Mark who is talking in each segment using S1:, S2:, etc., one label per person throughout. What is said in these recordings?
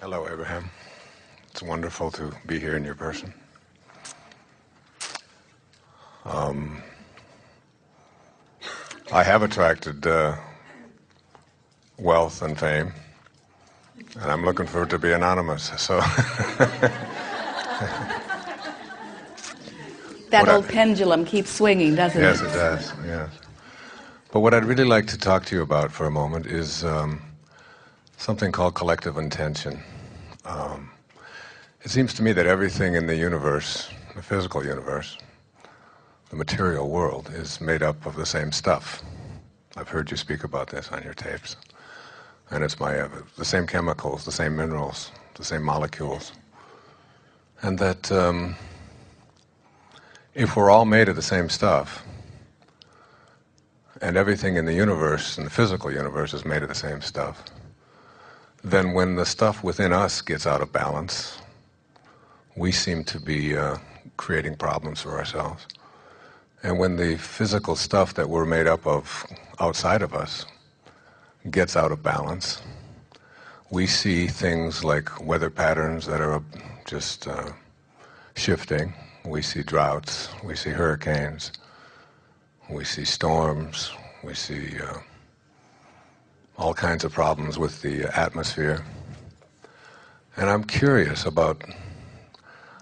S1: Hello, Abraham. It's wonderful to be here in your person. I have attracted wealth and fame, and I'm looking for it to be anonymous. So
S2: that old pendulum keeps swinging, doesn't it?
S1: Yes, it does. Yes. But what I'd really like to talk to you about for a moment is something called collective intention. It seems to me that everything in the universe, the physical universe, the material world, is made up of the same stuff. I've heard you speak about this on your tapes. And it's the same chemicals, the same minerals, the same molecules. And that if we're all made of the same stuff, and everything in the universe, in the physical universe, is made of the same stuff, then when the stuff within us gets out of balance, we seem to be creating problems for ourselves. And when the physical stuff that we're made up of outside of us gets out of balance, we see things like weather patterns that are just shifting. We see droughts, we see hurricanes, we see storms, we see all kinds of problems with the atmosphere. And I'm curious about,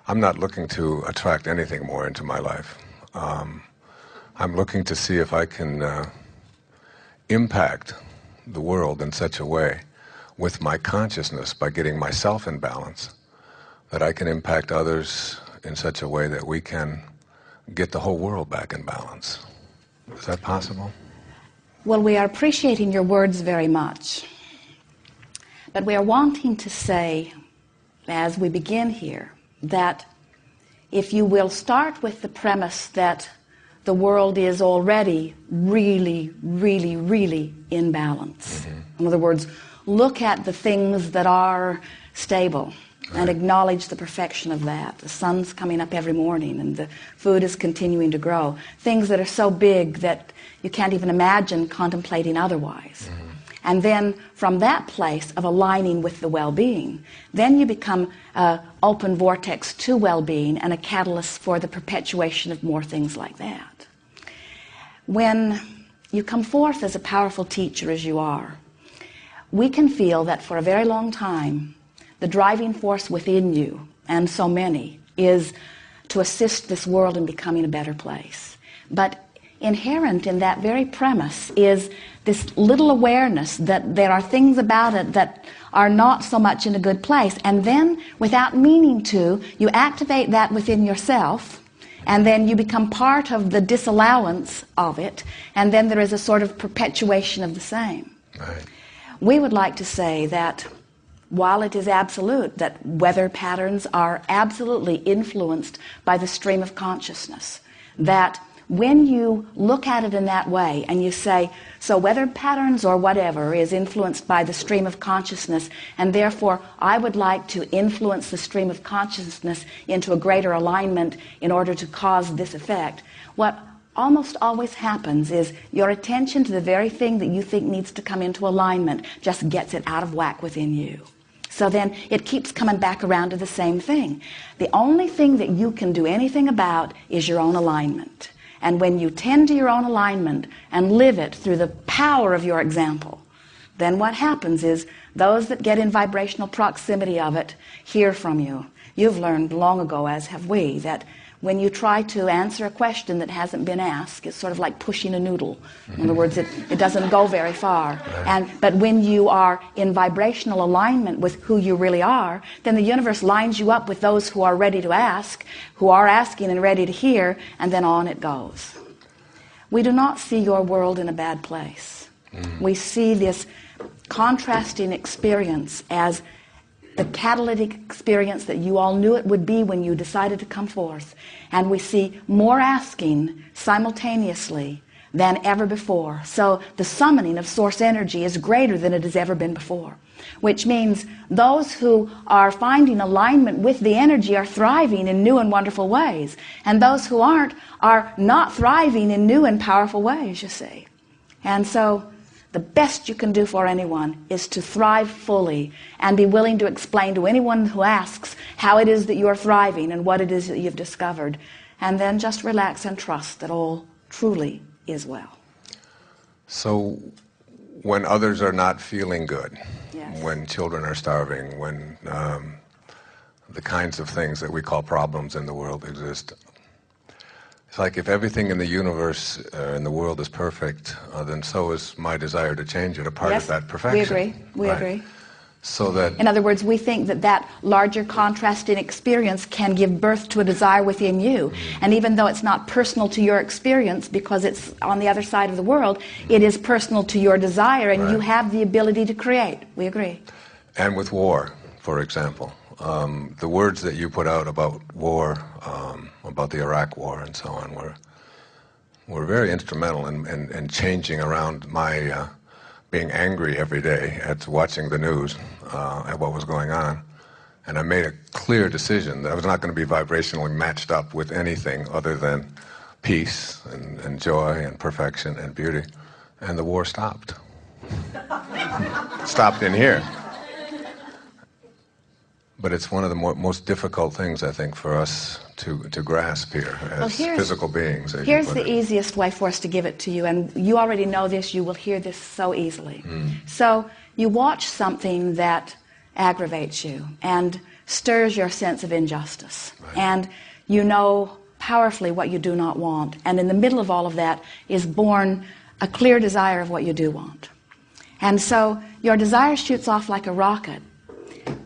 S1: I'm not looking to attract anything more into my life. I'm looking to see if I can impact the world in such a way with my consciousness, by getting myself in balance, that I can impact others in such a way that we can get the whole world back in balance. Is that possible?
S2: Well, we are appreciating your words very much. But we are wanting to say, as we begin here, that if you will start with the premise that the world is already really, really, really in balance. Mm-hmm. In other words, look at the things that are stable and acknowledge the perfection of that. The sun's coming up every morning and the food is continuing to grow. Things that are so big that you can't even imagine contemplating otherwise. Mm-hmm. And then from that place of aligning with the well-being, then you become an open vortex to well-being and a catalyst for the perpetuation of more things like that. When you come forth as a powerful teacher as you are, we can feel that for a very long time, the driving force within you, and so many, is to assist this world in becoming a better place. But inherent in that very premise is this little awareness that there are things about it that are not so much in a good place. And then, without meaning to, you activate that within yourself, and then you become part of the disallowance of it, and then there is a sort of perpetuation of the same.
S1: Right.
S2: We would like to say that while it is absolute that weather patterns are absolutely influenced by the stream of consciousness, that when you look at it in that way and you say, so weather patterns or whatever is influenced by the stream of consciousness, and therefore I would like to influence the stream of consciousness into a greater alignment in order to cause this effect, what almost always happens is your attention to the very thing that you think needs to come into alignment just gets it out of whack within you. So then it keeps coming back around to the same thing. The only thing that you can do anything about is your own alignment. And when you tend to your own alignment and live it through the power of your example, then what happens is those that get in vibrational proximity of it hear from you. You've learned long ago, as have we, that when you try to answer a question that hasn't been asked, it's sort of like pushing a noodle. In other words, it doesn't go very far. But when you are in vibrational alignment with who you really are, then the universe lines you up with those who are ready to ask, who are asking and ready to hear, and then on it goes. We do not see your world in a bad place. We see this contrasting experience as the catalytic experience that you all knew it would be when you decided to come forth. And we see more asking simultaneously than ever before. So the summoning of source energy is greater than it has ever been before. Which means those who are finding alignment with the energy are thriving in new and wonderful ways. And those who aren't are not thriving in new and powerful ways, you see. And so the best you can do for anyone is to thrive fully and be willing to explain to anyone who asks how it is that you're thriving and what it is that you've discovered. And then just relax and trust that all truly is well.
S1: So when others are not feeling good,
S2: Yes.
S1: when children are starving, when the kinds of things that we call problems in the world exist, it's like if everything in the universe, in the world is perfect, then so is my desire to change it, a part
S2: Yes,
S1: of that perfection.
S2: we agree. We
S1: Right?
S2: agree.
S1: So that,
S2: In other words, we think that that larger contrasting experience can give birth to a desire within you. And even though it's not personal to your experience because it's on the other side of the world, it is personal to your desire, and you
S1: Right.
S2: have the ability to create. We agree.
S1: and with war, for example, the words that you put out about war, about the Iraq War and so on, were very instrumental in changing around my being angry every day at watching the news at what was going on. And I made a clear decision that I was not going to be vibrationally matched up with anything other than peace and joy and perfection and beauty. And the war stopped. Stopped in here. But it's one of the most difficult things, I think, for us to grasp here as physical beings. As
S2: Here's
S1: you put
S2: the
S1: it.
S2: easiest way for us to give it to you, and you already know this, you will hear this so easily. So you watch something that aggravates you and stirs your sense of injustice.
S1: Right.
S2: And you know powerfully what you do not want. And in the middle of all of that is born a clear desire of what you do want. And so your desire shoots off like a rocket.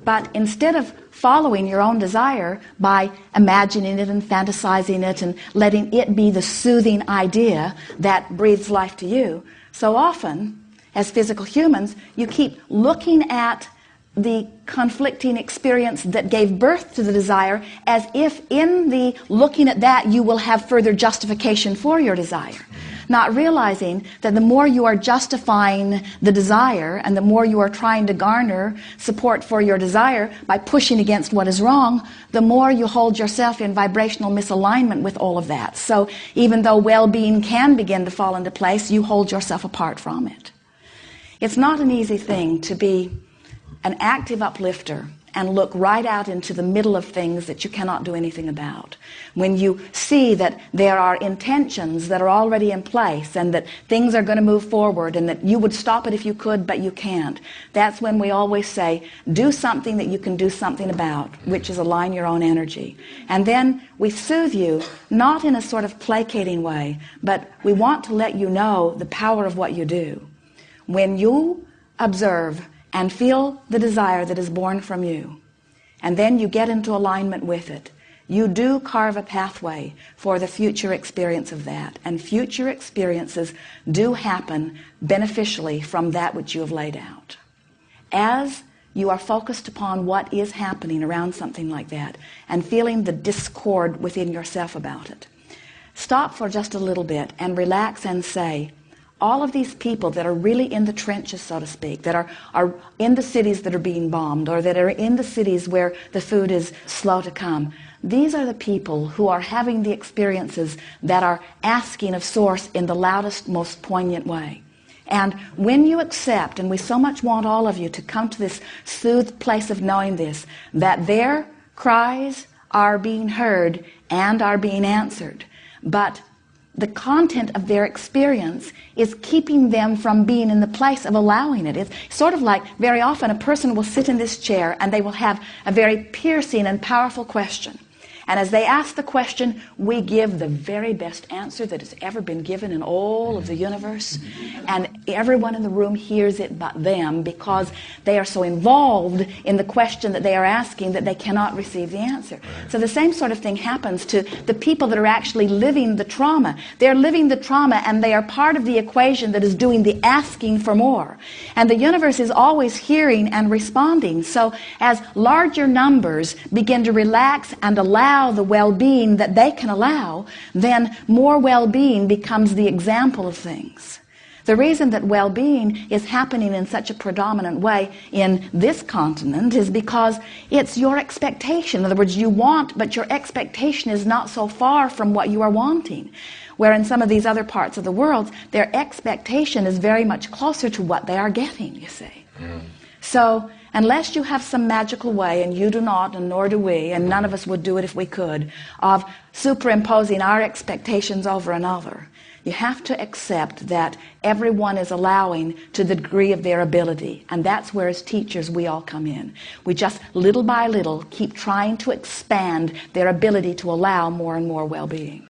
S2: But instead of following your own desire by imagining it and fantasizing it and letting it be the soothing idea that breathes life to you, so often, as physical humans, you keep looking at the conflicting experience that gave birth to the desire as if in the looking at that you will have further justification for your desire. Not realizing that the more you are justifying the desire and the more you are trying to garner support for your desire by pushing against what is wrong, the more you hold yourself in vibrational misalignment with all of that. So even though well-being can begin to fall into place, you hold yourself apart from it. It's not an easy thing to be an active uplifter and look right out into the middle of things that you cannot do anything about. When you see that there are intentions that are already in place and that things are going to move forward and that you would stop it if you could, but you can't, that's when we always say, do something that you can do something about, which is align your own energy. And then we soothe you, not in a sort of placating way, but we want to let you know the power of what you do. When you observe and feel the desire that is born from you, and then you get into alignment with it, you do carve a pathway for the future experience of that. And future experiences do happen beneficially from that which you have laid out. As you are focused upon what is happening around something like that and feeling the discord within yourself about it, stop for just a little bit and relax and say, all of these people that are really in the trenches, so to speak, that are in the cities that are being bombed or that are in the cities where the food is slow to come, these are the people who are having the experiences that are asking of Source in the loudest, most poignant way. And when you accept, and we so much want all of you to come to this soothed place of knowing this, that their cries are being heard and are being answered, but the content of their experience is keeping them from being in the place of allowing it. It's sort of like very often a person will sit in this chair and they will have a very piercing and powerful question. And as they ask the question, we give the very best answer that has ever been given in all of the universe. And everyone in the room hears it but them, because they are so involved in the question that they are asking that they cannot receive the answer. So the same sort of thing happens to the people that are actually living the trauma. They're living the trauma and they are part of the equation that is doing the asking for more. And the universe is always hearing and responding. So as larger numbers begin to relax and allow the well-being that they can allow, then more well-being becomes the example of things. The reason that well-being is happening in such a predominant way in this continent is because it's your expectation. In other words, you want, but your expectation is not so far from what you are wanting. Where in some of these other parts of the world, their expectation is very much closer to what they are getting, you see. So unless you have some magical way, and you do not, and nor do we, and none of us would do it if we could, of superimposing our expectations over another, you have to accept that everyone is allowing to the degree of their ability. And that's where, as teachers, we all come in. We just, little by little, keep trying to expand their ability to allow more and more well-being.